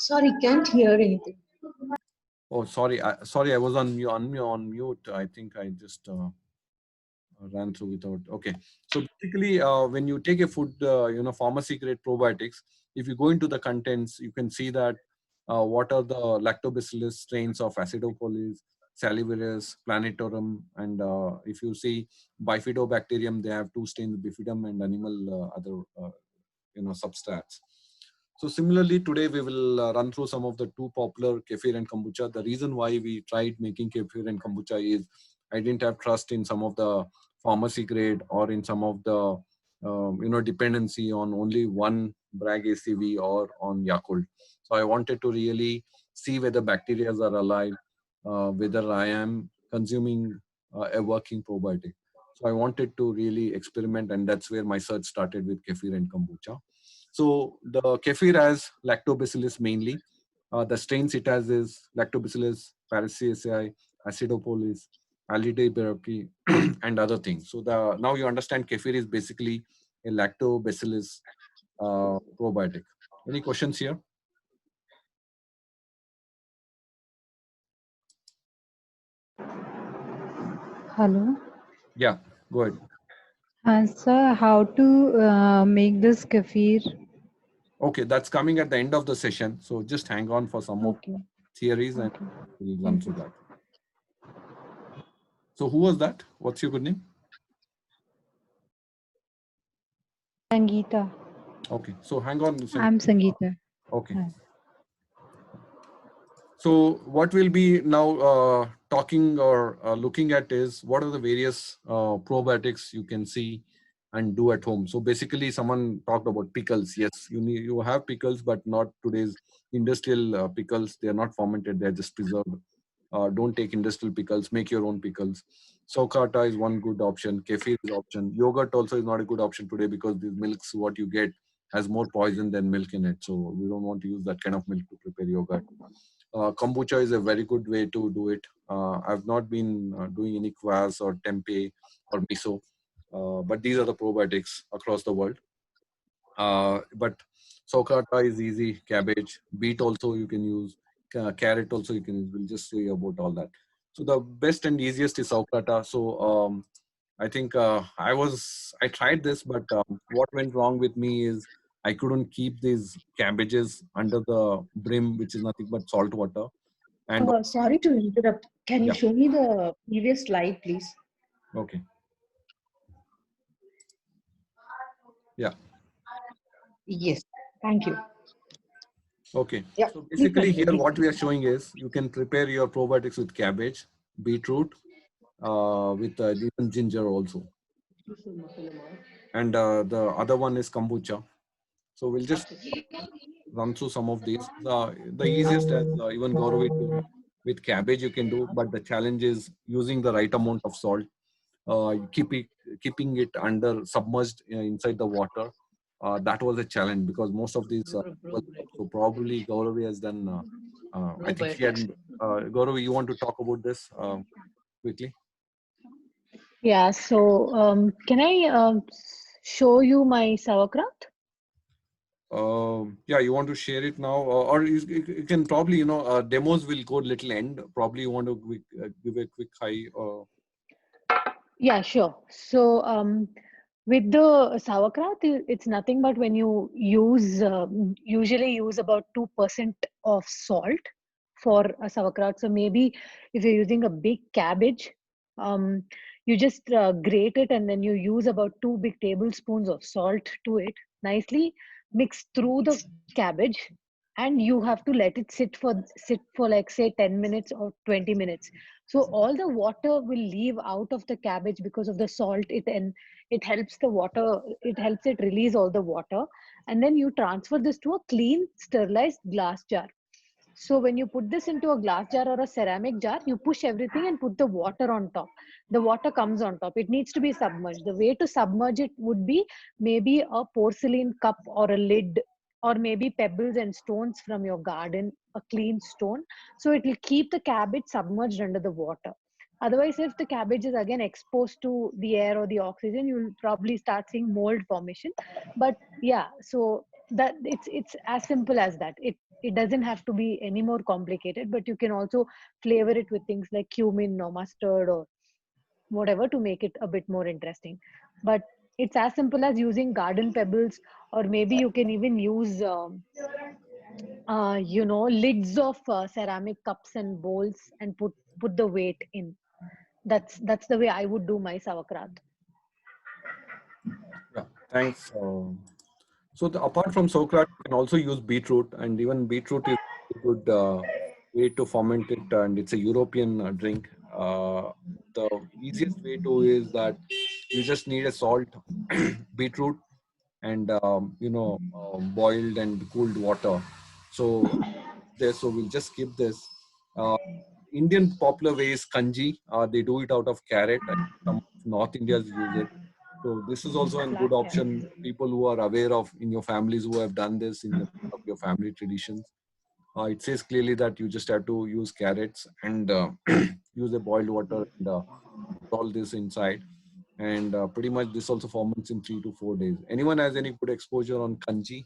Sorry, can't hear anything. Oh, sorry. Sorry, I was on mute. I think I just ran through without. Okay. So basically, when you take a food, pharmacy grade probiotics, if you go into the contents, you can see that what are the lactobacillus strains of Acidophilus, Salivarius, Planetorum, and if you see Bifidobacterium, they have two strains, Bifidum and animal other substrats. So similarly, today we will run through some of the two popular kefir and kombucha. The reason why we tried making kefir and kombucha is I didn't have trust in some of the pharmacy grade or in some of the dependency on only one Bragg ACV or on Yakult. So I wanted to really see whether bacteria are alive, whether I am consuming a working probiotic. So I wanted to really experiment, and that's where my search started with kefir and kombucha. So the kefir has lactobacillus mainly. The strains it has is lactobacillus paraceraceae, acidophilus, Allidae barocci, and other things. So now you understand kefir is basically a lactobacillus probiotic. Any questions here? Hello. Yeah, go ahead. Sir, how to make this kefir? Okay, that's coming at the end of the session. So just hang on for some more theories and we'll run through that. So who was that? What's your good name? Sangeeta. Okay, so hang on. I'm Sangeeta. Okay. So what we'll be now talking or looking at is what are the various probiotics you can see and do at home. So basically someone talked about pickles. Yes, you have pickles, but not today's industrial pickles. They are not fermented. They're just preserved. Don't take industrial pickles. Make your own pickles. Sokata is one good option. Kefir is option. Yogurt also is not a good option today because the milks what you get has more poison than milk in it. So we don't want to use that kind of milk to prepare yogurt. Kombucha is a very good way to do it. I've not been doing any kvass or tempeh or miso, but these are the probiotics across the world. But sokata is easy, cabbage, beet also you can use, carrot also you can use. We'll just say about all that. So the best and easiest is sokata. So I think I tried this, but what went wrong with me is I couldn't keep these cabbages under the brim, which is nothing but salt water. And sorry to interrupt. Can you show me the previous slide, please? Okay. Yeah. Yes. Thank you. Okay. Yeah. So basically here what we are showing is you can prepare your probiotics with cabbage, beetroot, with even ginger also. And the other one is kombucha. So we'll just run through some of these. The easiest as even Gaurav with cabbage you can do, but the challenge is using the right amount of salt, keeping it under submerged inside the water. That was a challenge because most of these so probably Gaurav has done. I think he had. Gaurav, you want to talk about this quickly? Yeah. So can I show you my sauerkraut? Yeah, you want to share it now, or you can probably demos will go little end. Probably you want to give a quick hi. Yeah, sure. So with the sauerkraut, it's nothing but when you use usually use about 2% of salt for a sauerkraut. So maybe if you're using a big cabbage, you just grate it and then you use about 2 big tablespoons of salt to it. Nicely mix through the cabbage and you have to let it sit for like say 10 minutes or 20 minutes. So all the water will leave out of the cabbage because of the salt. It helps the water, it helps it release all the water. And then you transfer this to a clean sterilized glass jar. So when you put this into a glass jar or a ceramic jar, you push everything and put the water on top. The water comes on top. It needs to be submerged. The way to submerge it would be maybe a porcelain cup or a lid, or maybe pebbles and stones from your garden, a clean stone. So it will keep the cabbage submerged under the water. Otherwise, if the cabbage is again exposed to the air or the oxygen, you'll probably start seeing mold formation. But yeah, so that it's as simple as that. It doesn't have to be any more complicated, but you can also flavor it with things like cumin or mustard or whatever to make it a bit more interesting. But it's as simple as using garden pebbles, or maybe you can even use lids of ceramic cups and bowls and put the weight in. That's the way I would do my sauerkraut. Yeah, thanks. So apart from sauerkraut, you can also use beetroot, and even beetroot is a good way to ferment it, and it's a European drink. The easiest way to is that you just need a salt, beetroot, and boiled and cooled water. So we'll just skip this. Uh, Indian popular way is kanji. They do it out of carrot, and some of North Indians use it. So this is also a good Black option. People who are aware of in your families who have done this in your family traditions. It says clearly that you just have to use carrots and use the boiled water and put all this inside. And pretty much this also ferments in 3 to 4 days. Anyone has any good exposure on kanji?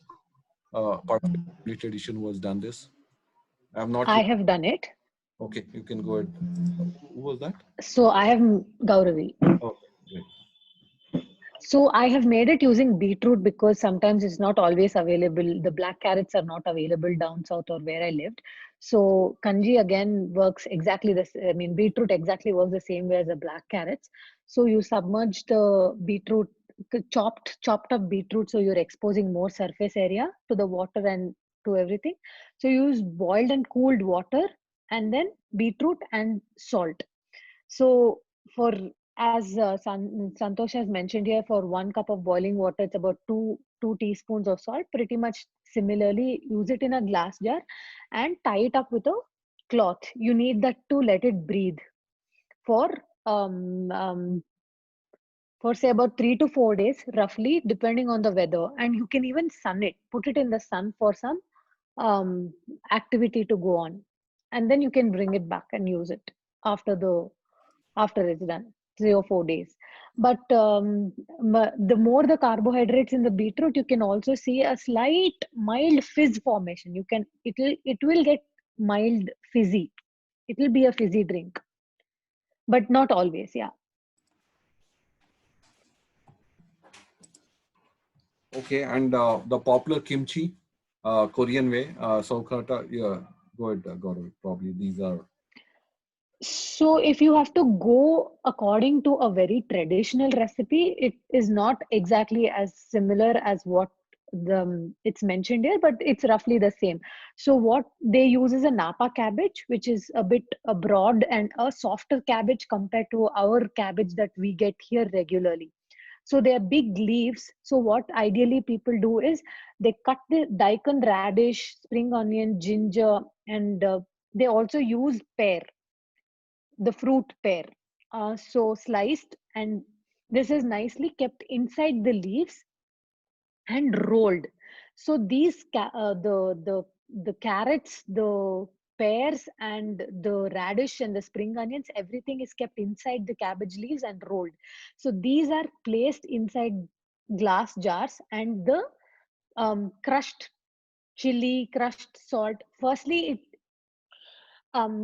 Part of the family tradition who has done this? I have not. I have done it. Okay, you can go ahead. Who was that? So I have Gauravi. Okay, great. So I have made it using beetroot because sometimes it's not always available. The black carrots are not available down south or where I lived. So kanji again works exactly the same. I mean, beetroot exactly works the same way as the black carrots. So you submerge the beetroot, chopped up beetroot. So you're exposing more surface area to the water and to everything. So you use boiled and cooled water and then beetroot and salt. So for as Santosh has mentioned here, for 1 cup of boiling water, it's about two teaspoons of salt. Pretty much similarly, use it in a glass jar and tie it up with a cloth. You need that to let it breathe for say about 3 to 4 days, roughly, depending on the weather. And you can even sun it, put it in the sun for some activity to go on, and then you can bring it back and use it after it's done, 3 or 4 days. But the more the carbohydrates in the beetroot, you can also see a slight mild fizz formation. It will get mild fizzy. It will be a fizzy drink, but not always. Yeah. Okay, and the popular kimchi, Korean way, sauerkraut. Yeah, go ahead, Gaurav. Probably these are. So if you have to go according to a very traditional recipe, it is not exactly as similar as what it's mentioned here, but it's roughly the same. So what they use is a Napa cabbage, which is a bit broad and a softer cabbage compared to our cabbage that we get here regularly. So they are big leaves. So what ideally people do is they cut the daikon, radish, spring onion, ginger, and they also use pear, the fruit pear. So sliced, and this is nicely kept inside the leaves and rolled. So these the carrots, the pears, and the radish and the spring onions, everything is kept inside the cabbage leaves and rolled. So these are placed inside glass jars, and the crushed chili, crushed salt. Firstly, it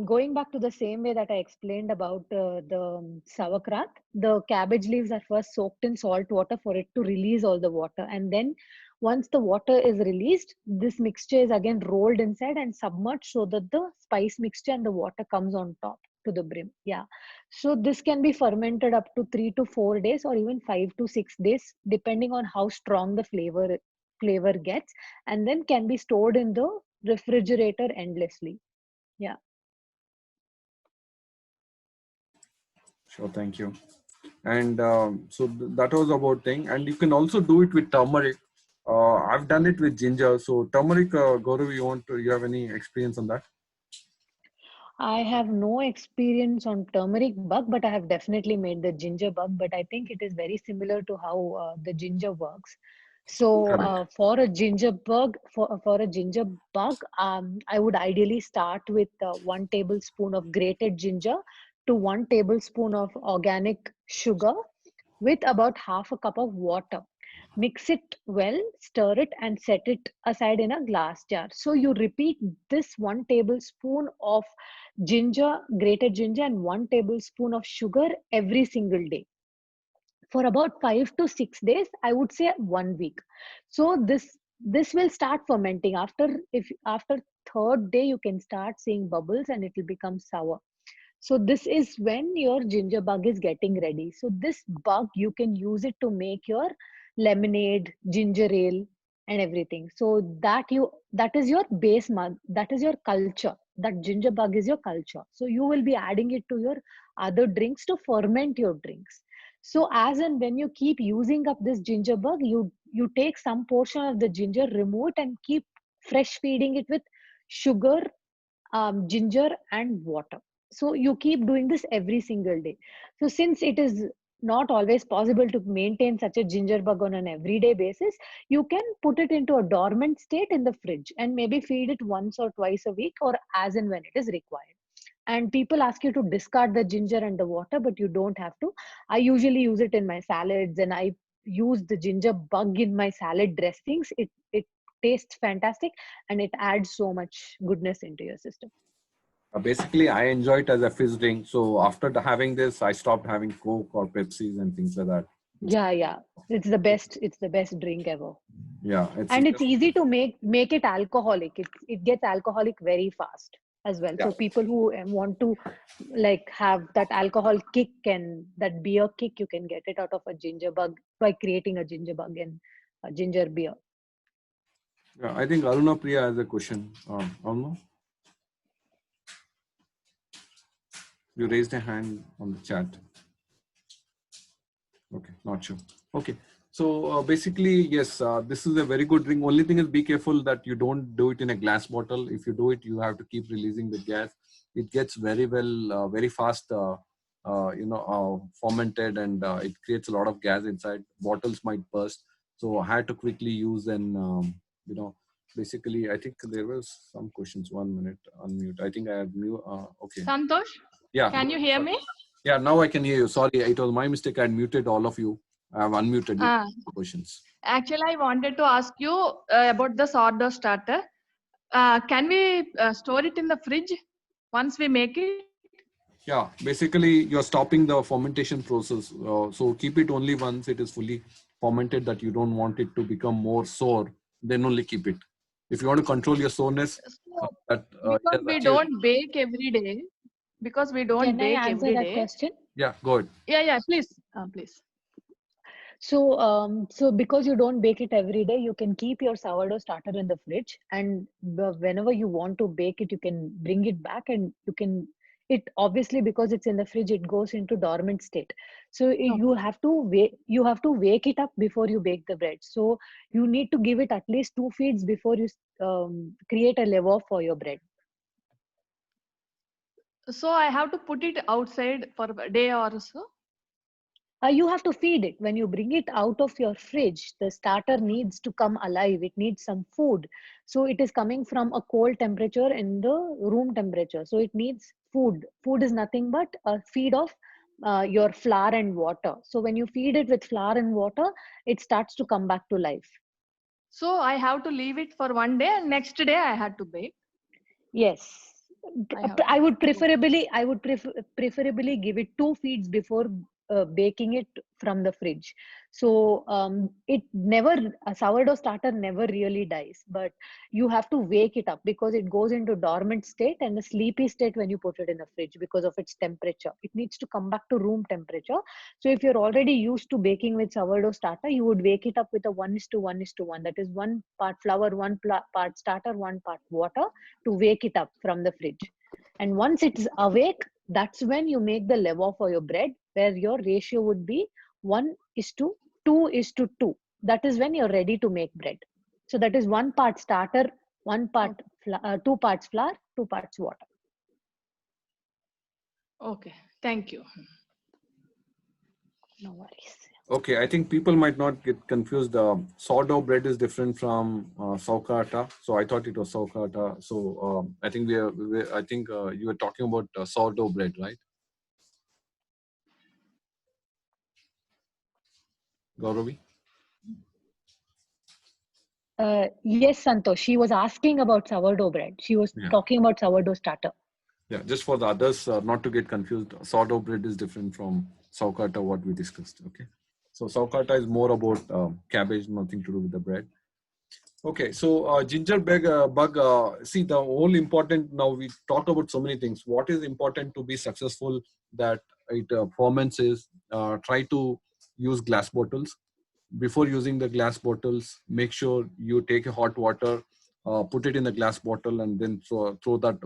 going back to the same way that I explained about the sauerkraut, the cabbage leaves are first soaked in salt water for it to release all the water. And then once the water is released, this mixture is again rolled inside and submerged so that the spice mixture and the water comes on top to the brim. Yeah. So this can be fermented up to 3 to 4 days or even 5 to 6 days, depending on how strong the flavor gets, and then can be stored in the refrigerator endlessly. Yeah. Sure, thank you. And so that was about thing. And you can also do it with turmeric. I've done it with ginger. So turmeric, Gaurav, you have any experience on that? I have no experience on turmeric bug, but I have definitely made the ginger bug. But I think it is very similar to how the ginger works. So Correct. for a ginger bug, for a ginger bug, I would ideally start with 1 tablespoon of grated ginger to 1 tablespoon of organic sugar with about half a cup of water. Mix it well, stir it, and set it aside in a glass jar. So you repeat this 1 tablespoon of grated ginger, and 1 tablespoon of sugar every single day for about 5 to 6 days. I would say 1 week. So this will start fermenting. After third day, you can start seeing bubbles and it will become sour. So this is when your ginger bug is getting ready. So this bug, you can use it to make your lemonade, ginger ale, and everything. So that is your base mug, that is your culture. That ginger bug is your culture. So you will be adding it to your other drinks to ferment your drinks. So as and when you keep using up this ginger bug, you take some portion of the ginger, remove it, and keep fresh feeding it with sugar, ginger, and water. So you keep doing this every single day. So since it is not always possible to maintain such a ginger bug on an everyday basis, you can put it into a dormant state in the fridge and maybe feed it once or twice a week, or as and when it is required. And people ask you to discard the ginger and the water, but you don't have to. I usually use it in my salads, and I use the ginger bug in my salad dressings. It tastes fantastic, and it adds so much goodness into your system. Basically, I enjoy it as a fizz drink. So after having this, I stopped having Coke or Pepsis and things like that. Yeah. It's the best drink ever. Yeah, And it's easy to make it alcoholic. It gets alcoholic very fast as well. Yeah. So people who want to like have that alcohol kick and that beer kick, you can get it out of a ginger bug by creating a ginger bug and a ginger beer. Yeah, I think Aruna Priya has a question. Aruna, you raised a hand on the chat. Okay, not sure. Okay, so basically, yes, this is a very good drink. Only thing is, be careful that you don't do it in a glass bottle. If you do it, you have to keep releasing the gas. It gets very very fast, fermented, and it creates a lot of gas inside. Bottles might burst. So I had to quickly use and, basically, I think there was some questions. 1 minute, unmute. I think I had mute. Okay. Santosh, Yeah. can you hear me? Yeah, now I can hear you. Sorry, it was my mistake. I had muted all of you. I have unmuted you. Questions. Actually, I wanted to ask you about the sourdough starter. Can we store it in the fridge once we make it? Yeah, basically you're stopping the fermentation process. So keep it only once it is fully fermented, that you don't want it to become more sour. Then only keep it. If you want to control your sourness, Because we don't bake every day. Because we don't bake every day. Can I answer that question? Yeah, go ahead. Yeah, please. Please. So, because you don't bake it every day, you can keep your sourdough starter in the fridge, and whenever you want to bake it, you can bring it back, and you can. It obviously, because it's in the fridge, it goes into dormant state. So you have to wake. You have to wake it up before you bake the bread. So you need to give it at least 2 feeds before you create a lever for your bread. So I have to put it outside for a day or so? You have to feed it. When you bring it out of your fridge, the starter needs to come alive. It needs some food. So it is coming from a cold temperature in the room temperature. So it needs food. Food is nothing but a feed of your flour and water. So when you feed it with flour and water, it starts to come back to life. So I have to leave it for 1 day, and next day I had to bake. Yes. I would preferably give it 2 feeds before baking it from the fridge. So a sourdough starter never really dies, but you have to wake it up because it goes into dormant state and a sleepy state when you put it in the fridge because of its temperature. It needs to come back to room temperature. So if you're already used to baking with sourdough starter, you would wake it up with a 1:1:1. That is 1 part flour, 1 part starter, 1 part water to wake it up from the fridge. And once it's awake, that's when you make the levain for your bread, where your ratio would be 1:2:2. That is when you're ready to make bread. So that is 1 part starter, 1 part, 2 parts flour, 2 parts water. Okay, thank you. No worries. Okay, I think people might not get confused. Sourdough bread is different from sauka atta. So I thought it was sauka atta. So I think you were talking about sourdough bread, right? Gauravi? Yes, Santosh. She was asking about sourdough bread. She was talking about sourdough starter. Yeah, just for the others, not to get confused, sourdough bread is different from sauka atta, what we discussed. Okay, so sauka atta is more about cabbage, nothing to do with the bread. Okay, so ginger bug. See, the whole important. Now we talked about so many things. What is important to be successful that it ferments is try to use glass bottles. Before using the glass bottles, make sure you take a hot water, put it in the glass bottle, and then throw that.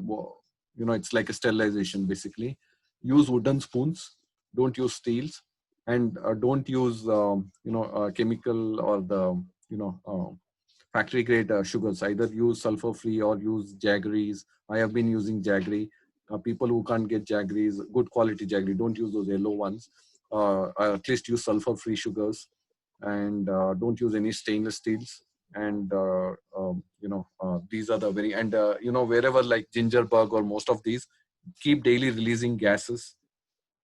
It's like a sterilization basically. Use wooden spoons. Don't use steels, and don't use chemical or the factory grade sugars. Either use sulfur free or use jaggeries. I have been using jaggery. People who can't get jaggeries, good quality jaggery, don't use those yellow ones. At least use sulfur free sugars, and don't use any stainless steels. And these are the very, and wherever like ginger bug or most of these, keep daily releasing gases,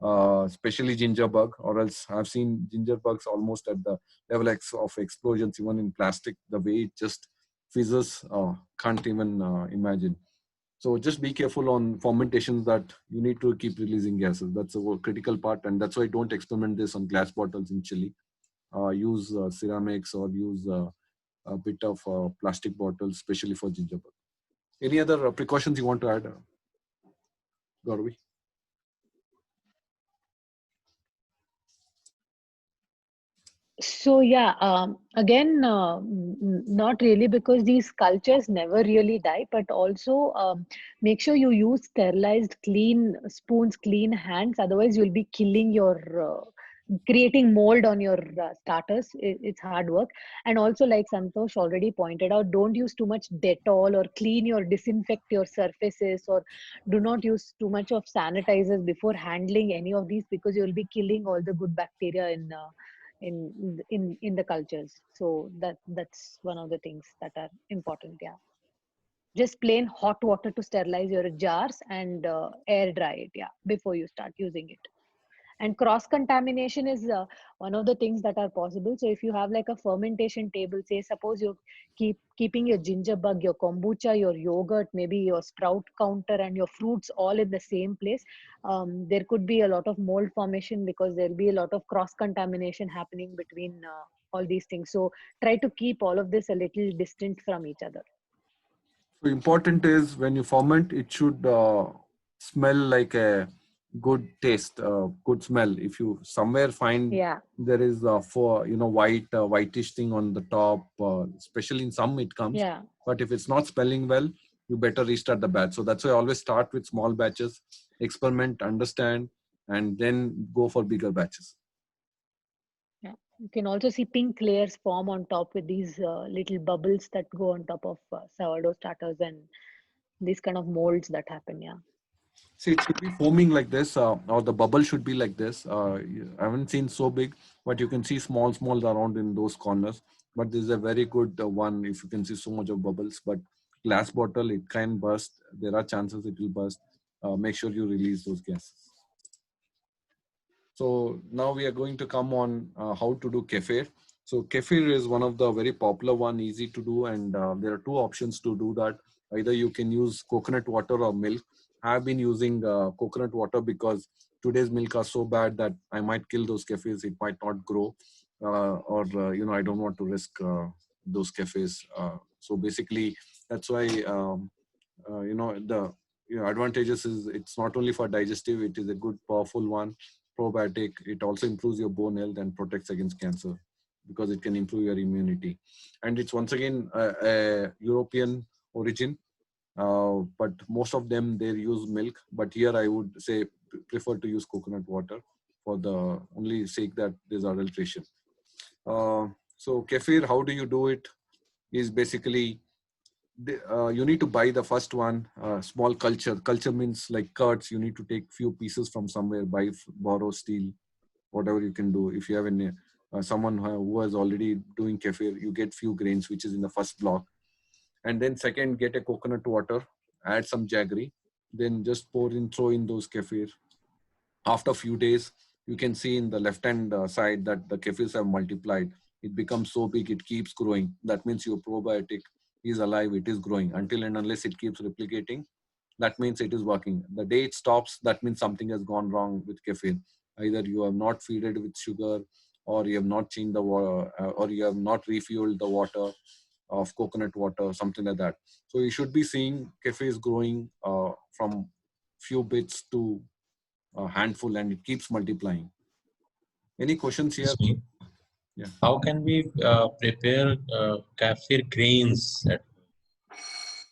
especially ginger bug, or else I've seen ginger bugs almost at the level of explosions, even in plastic. The way it just fizzes, can't even imagine. So just be careful on fermentations that you need to keep releasing gases. That's a critical part, and that's why don't experiment this on glass bottles in chili. Use ceramics or use a bit of plastic bottles, especially for ginger bug. Any other precautions you want to add, Gauravi? So yeah, again, not really, because these cultures never really die, but also make sure you use sterilized, clean spoons, clean hands. Otherwise, you'll be killing your, creating mold on your starters. It's hard work. And also, like Santosh already pointed out, don't use too much Dettol or disinfect your surfaces, or do not use too much of sanitizers before handling any of these, because you'll be killing all the good bacteria in the cultures. So that's one of the things that are important. Yeah, just plain hot water to sterilize your jars and air dry it, yeah, before you start using it. And cross contamination is one of the things that are possible. So if you have like a fermentation table, say suppose you keeping your ginger bug, your kombucha, your yogurt, maybe your sprout counter, and your fruits all in the same place, there could be a lot of mold formation, because there'll be a lot of cross contamination happening between all these things. So try to keep all of this a little distant from each other. So important is when you ferment, it should smell like a good taste, good smell. If you somewhere find there is whitish thing on the top, especially in some it comes. Yeah. But if it's not smelling well, you better restart the batch. So that's why I always start with small batches, experiment, understand, and then go for bigger batches. Yeah, you can also see pink layers form on top with these little bubbles that go on top of sourdough starters, and these kind of molds that happen. Yeah. See, it should be foaming like this, or the bubble should be like this. I haven't seen so big, but you can see small around in those corners. But this is a very good one if you can see so much of bubbles. But glass bottle, it can burst. There are chances it will burst. Make sure you release those gases. So now we are going to come on how to do kefir. So kefir is one of the very popular one, easy to do, and there are two options to do that. Either you can use coconut water or milk. I've been using coconut water because today's milk are so bad that I might kill those kefirs. It might not grow, or I don't want to risk those kefirs. So basically, that's why the advantages is it's not only for digestive. It is a good, powerful one, probiotic. It also improves your bone health and protects against cancer because it can improve your immunity. And it's once again a European origin. But most of them, they use milk, but here I would say prefer to use coconut water for the only sake that there's adulteration. So kefir, how do you do it? Is basically you need to buy the first one, small culture. Culture means like curds. You need to take few pieces from somewhere, borrow, steal, whatever you can do. If you have someone who is already doing kefir, you get few grains, which is in the first block. And then second, get a coconut water, add some jaggery, then just throw in those kefir. After a few days, you can see in the left hand side that the kefirs have multiplied. It becomes so big, it keeps growing. That means your probiotic is alive, it is growing. Until and unless it keeps replicating, that means it is working. The day it stops, that means something has gone wrong with kefir. Either you have not fed it with sugar, or you have not changed the water, or you have not refueled the water of coconut water, something like that. So you should be seeing kefirs growing from few bits to a handful, and it keeps multiplying. Any questions here? Yeah. How can we prepare kefir grains?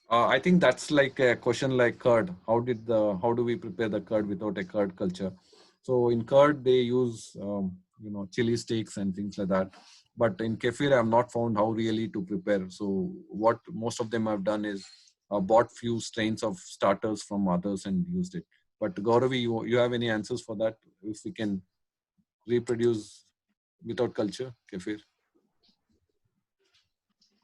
I think that's like a question like curd. How do we prepare the curd without a curd culture? So in curd they use chili sticks and things like that. But in kefir I have not found how really to prepare. So what most of them have done is bought few strains of starters from others and used it. But Gauravi, you have any answers for that? If we can reproduce without culture kefir?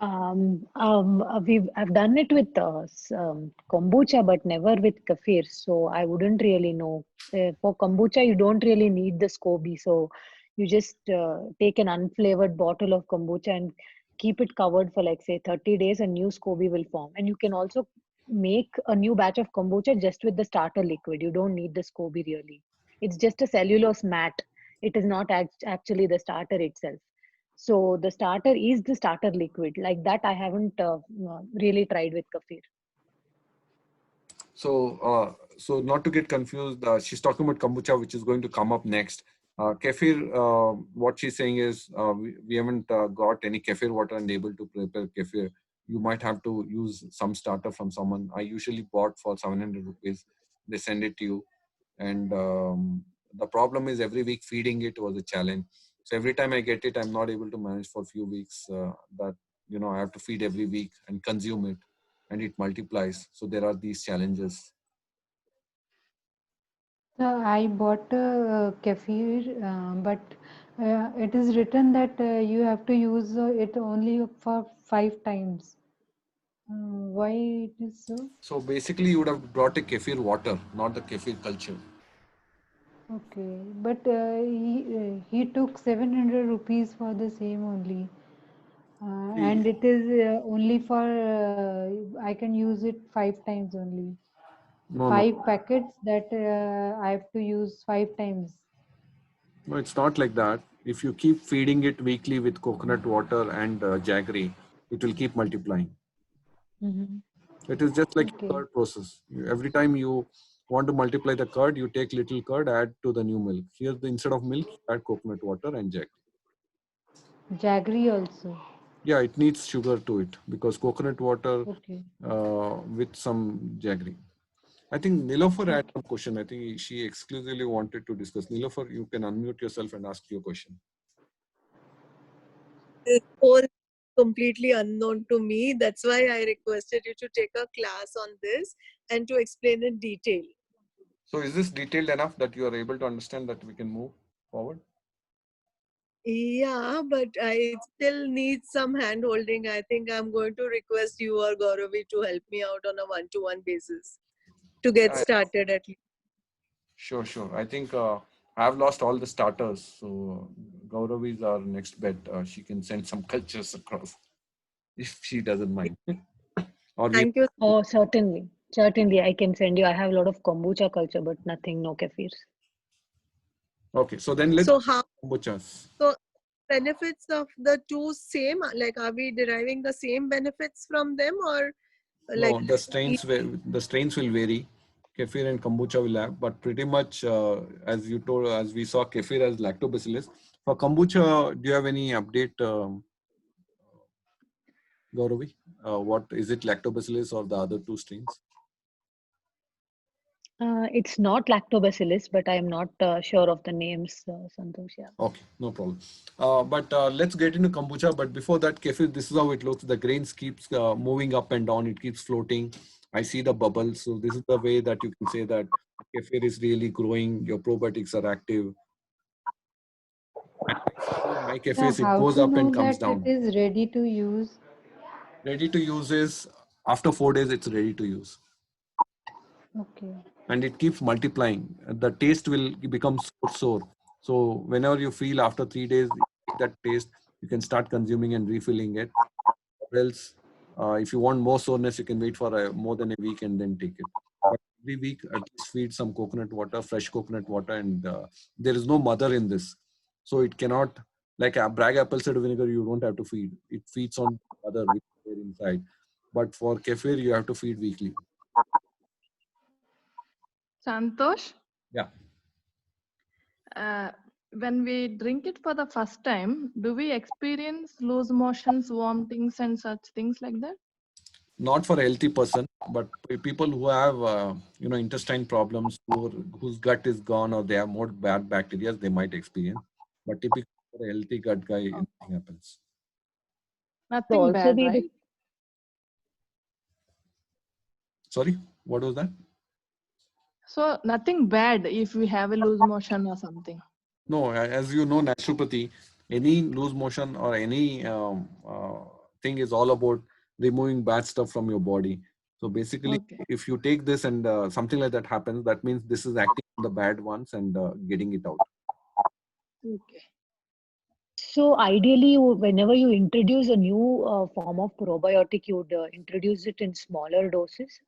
I've done it with kombucha, but never with kefir. So I wouldn't really know. For kombucha, you don't really need the SCOBY. So you just take an unflavored bottle of kombucha and keep it covered for like say 30 days, and new SCOBY will form. And you can also make a new batch of kombucha just with the starter liquid. You don't need the SCOBY really. It's just a cellulose mat. It is not actually the starter itself. So the starter is the starter liquid. Like that, I haven't really tried with kefir. So not to get confused, she's talking about kombucha, which is going to come up next. Kefir, what she's saying is we haven't got any kefir water and able to prepare kefir. You might have to use some starter from someone. I usually bought for 700 rupees. They send it to you. And the problem is every week feeding it was a challenge. So every time I get it, I'm not able to manage for a few weeks that, I have to feed every week and consume it, and it multiplies. So there are these challenges. So I bought kefir, but it is written that you have to use it only for 5 times. Why it is so? So basically you would have brought a kefir water, not the kefir culture. Okay, but he took 700 rupees for the same only. And it is only for, I can use it 5 times only. No, 5 packets that I have to use 5 times. No, it's not like that. If you keep feeding it weekly with coconut water and jaggery, it will keep multiplying. It is just like a curd process. Every time you want to multiply the curd, you take little curd, add to the new milk. Here, instead of milk, add coconut water and jaggery. Jaggery also. Yeah, it needs sugar to it because coconut water with some jaggery. I think Nilofer had some question. I think she exclusively wanted to discuss. Nilofer, you can unmute yourself and ask your question. This whole completely unknown to me. That's why I requested you to take a class on this and to explain in detail. So is this detailed enough that you are able to understand that we can move forward? Yeah, but I still need some hand holding. I think I'm going to request you or Gauravi to help me out on a one-to-one basis to get started at least. Sure. I think I've lost all the starters. So Gauravi is our next bet. She can send some cultures across if she doesn't mind. Thank you. Oh, certainly. I can send you. I have a lot of kombucha culture, but no kefirs. Okay, so then let's So how kombuchas. benefits of the two same? Like, are we deriving the same benefits from them, or like No, the strains will vary. Kefir and kombucha will have, but pretty much as you told, as we saw kefir as lactobacillus. For kombucha, do you have any update, Gauravi? What is it, lactobacillus or the other two strains? It's not lactobacillus, but I am not sure of the names, Santosh. Yeah. Okay, no problem. But let's get into kombucha. But before that, kefir, this is how it looks. The grains keeps moving up and down. It keeps floating. I see the bubbles. So this is the way that you can say that kefir is really growing. Your probiotics are active. My So kefir, it how goes to up know and comes that it down. is ready to use? Ready to use is after 4 days, it's ready to use. Okay. And it keeps multiplying. The taste will become sour. So whenever you feel after 3 days that taste, you can start consuming and refilling it. Or else, if you want more soreness, you can wait for more than a week and then take it. But every week, at least feed some coconut water, fresh coconut water, and there is no mother in this, so it cannot, like a bragg apple cider vinegar. You don't have to feed; it feeds on mother which is there inside. But for kefir, you have to feed weekly. Santosh, Yeah. when we drink it for the first time, do we experience loose motions, vomitings, and such things like that? Not for a healthy person, but people who have intestine problems, whose gut is gone or they have more bad bacteria, they might experience. But typically for a healthy gut guy, nothing happens. So Nothing also bad, be right? Sorry, what was that? So nothing bad if we have a loose motion or something. No, as you know, naturopathy, any loose motion or any thing is all about removing bad stuff from your body. So basically, Okay. if you take this and something like that happens, that means this is acting on the bad ones and getting it out. Okay. So ideally, whenever you introduce a new form of probiotic, you would introduce it in smaller doses.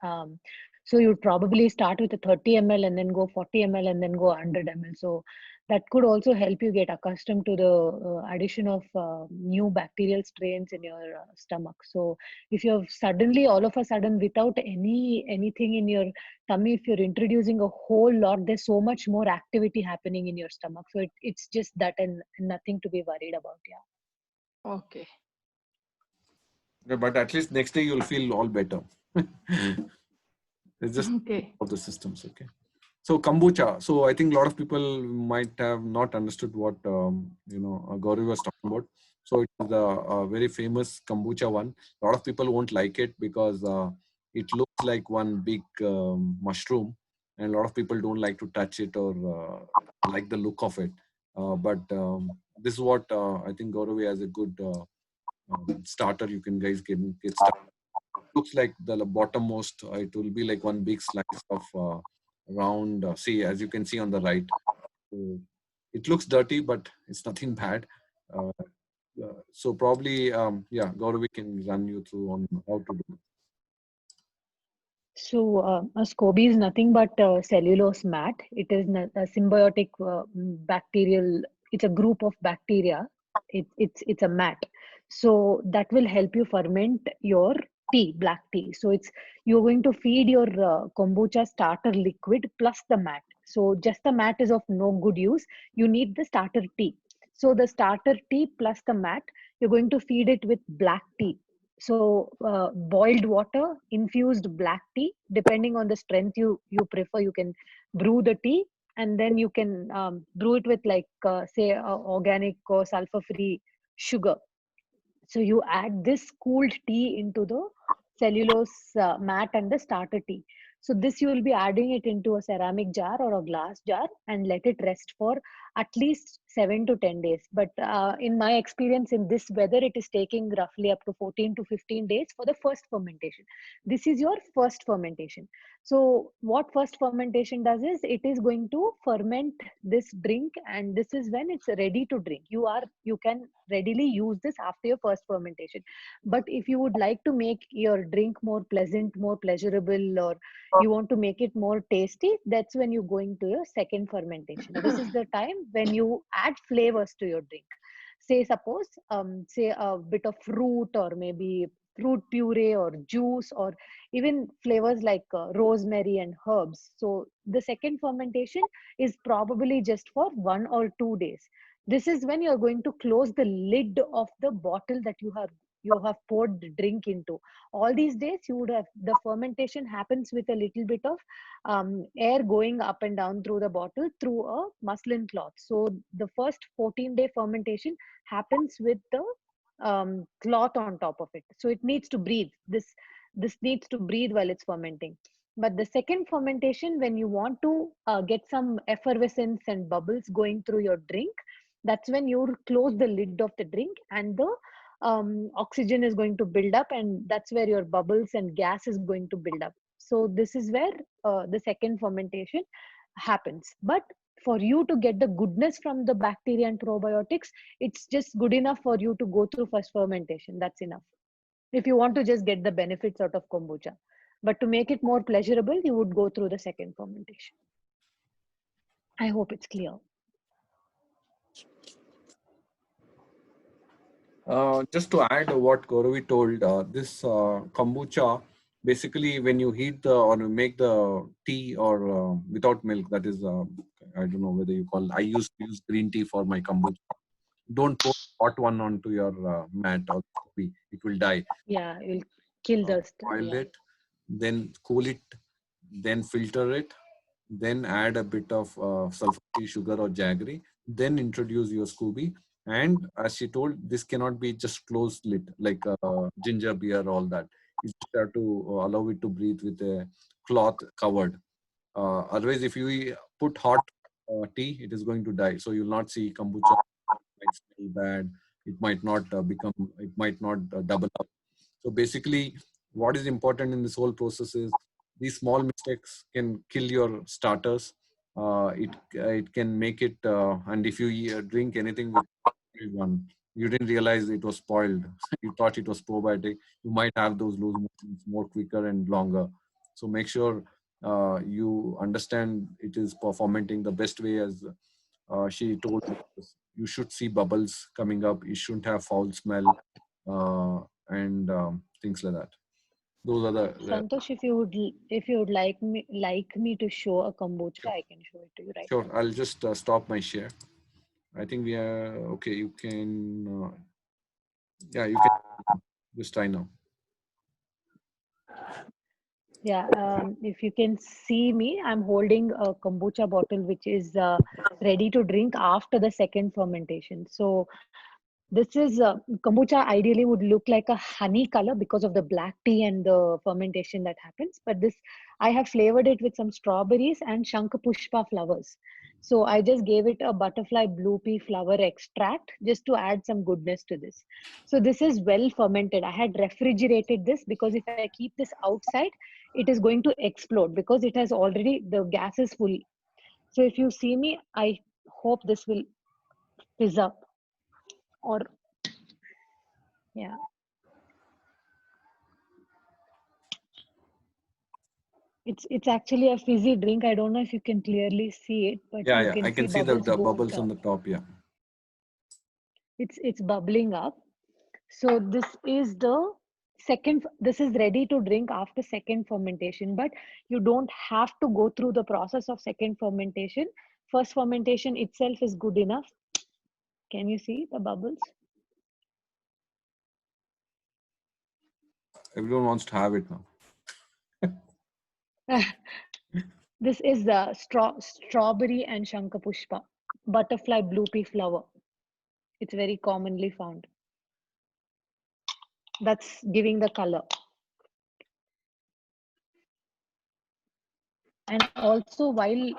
So you'd probably start with a 30 ml and then go 40 ml and then go 100 ml. So that could also help you get accustomed to the addition of new bacterial strains in your stomach. So if you have suddenly, all of a sudden, without anything in your tummy, if you're introducing a whole lot, there's so much more activity happening in your stomach. So it's just that and nothing to be worried about. Yeah. Okay. Yeah, but at least next day you'll feel all better. It's just Okay. of the systems, okay? So kombucha. So I think a lot of people might have not understood what Gauri was talking about. So it is a very famous kombucha one. A lot of people won't like it because it looks like one big mushroom, and a lot of people don't like to touch it or like the look of it. But this is what I think Gauravi has a good starter. You can guys get started. Looks like the bottommost. It will be like one big slice of round. See, as you can see on the right, so it looks dirty, but it's nothing bad. Uh, so probably, yeah, Gauravi can run you through on how to do it. So a SCOBY is nothing but cellulose mat. It is a symbiotic bacterial. It's a group of bacteria. It's a mat. So that will help you ferment your tea, black tea. So you're going to feed your kombucha starter liquid plus the mat. So just the mat is of no good use. You need the starter tea. So the starter tea plus the mat, you're going to feed it with black tea. So boiled water, infused black tea, depending on the strength you prefer, you can brew the tea and then you can brew it with like say organic or sulfur free sugar. So you add this cooled tea into the cellulose mat and the starter tea. So this you will be adding it into a ceramic jar or a glass jar and let it rest for at least 7 to 10 days. But in my experience in this weather, it is taking roughly up to 14 to 15 days for the first fermentation. This is your first fermentation. So what first fermentation does is it is going to ferment this drink, and this is when it's ready to drink. You can readily use this after your first fermentation. But if you would like to make your drink more pleasant, more pleasurable, or you want to make it more tasty, that's when you go into your second fermentation. This is the time when you add flavors to your drink. Say suppose say a bit of fruit, or maybe fruit puree or juice, or even flavors like rosemary and herbs. So the second fermentation is probably just for 1 or 2 days. This is when you're going to close the lid of the bottle that you have poured the drink into. All these days you would have, the fermentation happens with a little bit of air going up and down through the bottle through a muslin cloth. So the first 14-day fermentation happens with the cloth on top of it. So it needs to breathe. This needs to breathe while it's fermenting. But the second fermentation, when you want to get some effervescence and bubbles going through your drink, that's when you close the lid of the drink, and the oxygen is going to build up, and that's where your bubbles and gas is going to build up. So this is where the second fermentation happens. But for you to get the goodness from the bacteria and probiotics, it's just good enough for you to go through first fermentation. That's enough if you want to just get the benefits out of kombucha. But to make it more pleasurable, you would go through the second fermentation. I hope it's clear. Just to add what Gauravi told, this kombucha, basically when you heat or make the tea or without milk, that is, I don't know whether you call, I used to use green tea for my kombucha. Don't pour hot one onto your mat or coffee, it will die. Yeah, you'll kill the Boil it, then cool it, then filter it, then add a bit of sulfur-free sugar or jaggery, then introduce your Scooby. And as she told, this cannot be just closed lid like ginger beer, all that. You just have to allow it to breathe with a cloth covered. Otherwise, if you put hot tea, it is going to die. So you'll not see kombucha. It might smell bad. It might not it might not double up. So basically, what is important in this whole process is these small mistakes can kill your starters. It can make it, and if you drink anything with one, you didn't realize it was spoiled. You thought it was probiotic. You might have those loose motions more quicker and longer. So make sure you understand it is fermenting the best way, as she told us. You should see bubbles coming up. You shouldn't have foul smell and things like that. Those are the Santosh, if you would like me to show a kombucha, sure. I can show it to you right Sure. now. I'll just stop my share. I think we are okay. You can yeah, you can just try now. Yeah, if you can see me, I'm holding a kombucha bottle which is ready to drink after the second fermentation. So this is kombucha ideally would look like a honey color because of the black tea and the fermentation that happens. But this, I have flavored it with some strawberries and Shankapushpa flowers. So I just gave it a butterfly blue pea flower extract just to add some goodness to this. So this is well fermented. I had refrigerated this because if I keep this outside, it is going to explode because it has already, the gas is full. So if you see me, I hope this will fizz up. Or yeah, it's actually a fizzy drink. I don't know if you can clearly see it, but Yeah, you yeah. can I can see bubbles the go on bubbles on top. the top. Yeah. It's bubbling up. So this is the second. This is ready to drink after second fermentation, but you don't have to go through the process of second fermentation. First fermentation itself is good enough. Can you see the bubbles? Everyone wants to have it now. This is the strawberry and Shankapushpa, butterfly blue pea flower. It's very commonly found. That's giving the color. And also while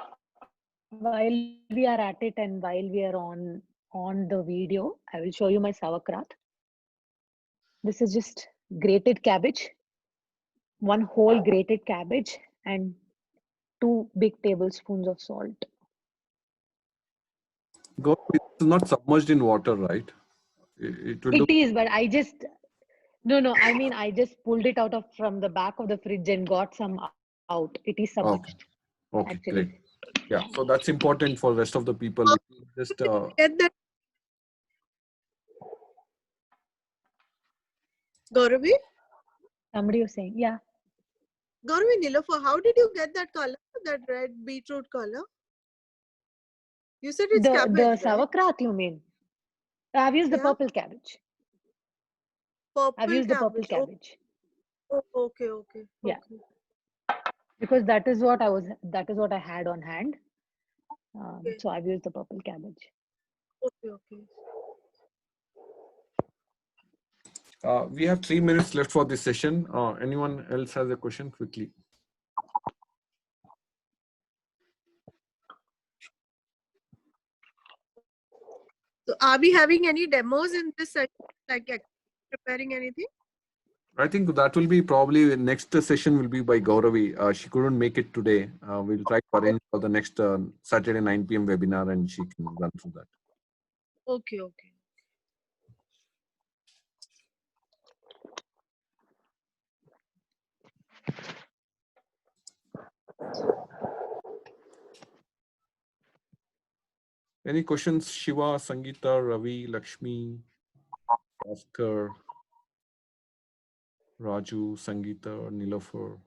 we are at it and while we are on on the video. I will show you my sauerkraut. This is just grated cabbage, one whole grated cabbage, and 2 big tablespoons of salt. It's not submerged in water, right? It will It is, but I just no. I mean, I just pulled it out from the back of the fridge and got some out. It is submerged. Okay, actually. great. Yeah, so that's important for the rest of the people. Just Get that, Gauravi? Somebody was saying, yeah. Gauravi, Nilofer, how did you get that color, that red beetroot color? You said it's cabbage, The right? sauerkraut, you mean? I've used the Yeah. purple cabbage. Purple I've used the purple cabbage. cabbage. Oh, okay, okay. Yeah. Okay. Because that is what I had on hand. Okay. So I've used the purple cabbage. Okay, okay. we have 3 minutes left for this session. Anyone else has a question? Quickly. So are we having any demos in this session, like preparing anything? I think that will be probably next session will be by Gauravi. She couldn't make it today. We'll try to arrange for the next Saturday 9 p.m. webinar and she can run through that. Okay, okay. Any questions? Shiva, Sangeeta, Ravi, Lakshmi, Oscar, Raju, Sangeeta, Nilofer.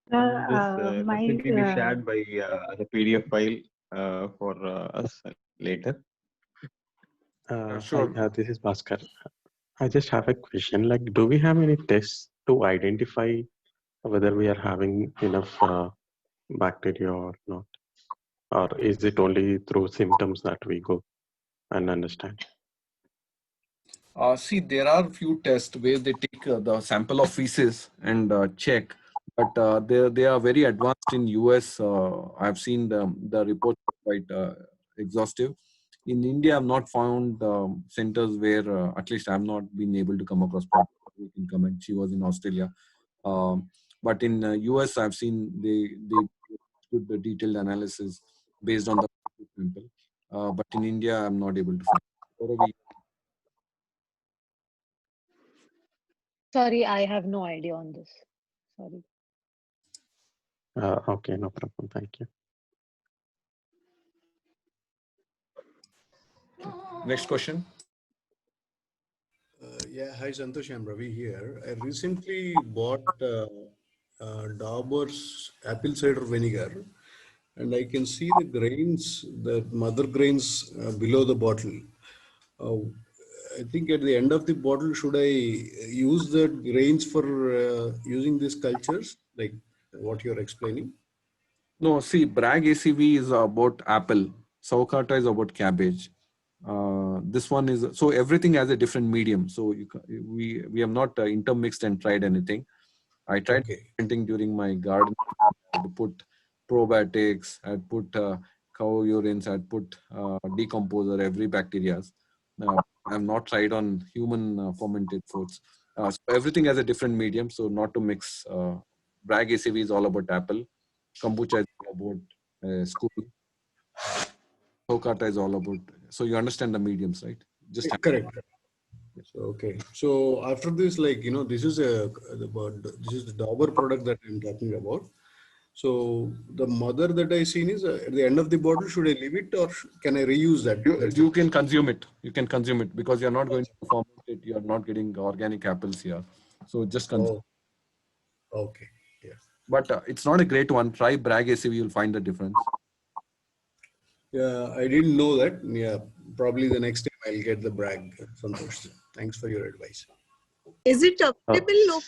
This will be shared by the PDF file for us later. Sure. Hi, this is Bhaskar. I just have a question. Like, do we have any tests to identify whether we are having enough bacteria or not? Or is it only through symptoms that we go and understand? See, there are few tests where they take the sample of feces and check, but they are very advanced in US. I've seen the reports quite exhaustive. In India, I've not found centers where at least I've not been able to come across. You can comment. She was in Australia, but in US, I've seen they do the detailed analysis based on the sample. But in India, I'm not able to find. Sorry, I have no idea on this. Sorry. Okay, no problem. Thank you. Next question. Yeah, hi Santosh, I'm Ravi here. I recently bought Dauber's apple cider vinegar, and I can see the grains, the mother grains below the bottle. I think at the end of the bottle, should I use the grains for using these cultures, like what you're explaining? No, see, Bragg ACV is about apple. Sauerkraut is about cabbage. This one is, so everything has a different medium. So we have not intermixed and tried anything. I tried fermenting during my garden. I had to put probiotics, I had put cow urines, I had put decomposer, every bacteria. I have not tried on human fermented foods. So everything has a different medium. So not to mix. Bragg ACV is all about apple. Kombucha is all about school. Sauerkraut is all about. So you understand the mediums, right? Just correct. So, okay. So after this, like, you know, this is the Dauber product that I'm talking about. So the mother that I seen is at the end of the bottle. Should I leave it or can I reuse that? You can consume it. You can consume it because you're not going to ferment it. You're not getting organic apples here. So just consume. Oh. Okay. Yeah. But it's not a great one. Try Bragg ACV. You'll find the difference. Yeah, I didn't know that. Yeah, probably the next time I'll get the Bragg. Santosh. Thanks for your advice. Is it available locally